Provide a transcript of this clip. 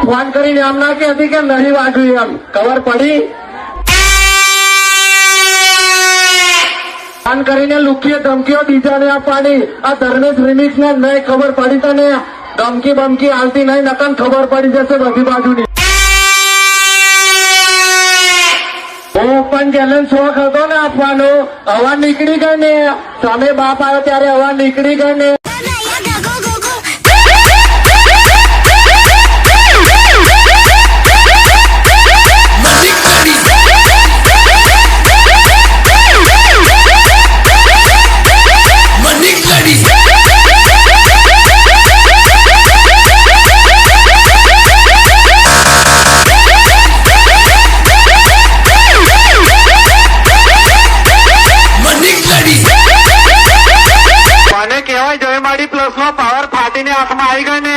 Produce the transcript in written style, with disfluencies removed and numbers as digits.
Phone કરીને એમ ના કહેતી કે નહીં વાગ્યું એમ ખબર પડી? ફોન કરીને લુકીએ ધમકીઓ બીજાને આપવાની. આ ધર્મેશ રિમિક્સ ને નહીં ખબર પડી તને? ધમકી બમકી હાલતી નહીં, નકન ખબર પડી જશે બધી બાજુની. ઓપન ચેલેન્જ શોખ હતો ને આપવાનો, હવા નીકળી ગઈ ને. સામે બાપ આવ્યો ત્યારે હવા નીકળી ગઈ ને. મને કહેવાય જય માડી પ્લસ નો પાવર ફાટીને આંખમાં આવી ગયો ને.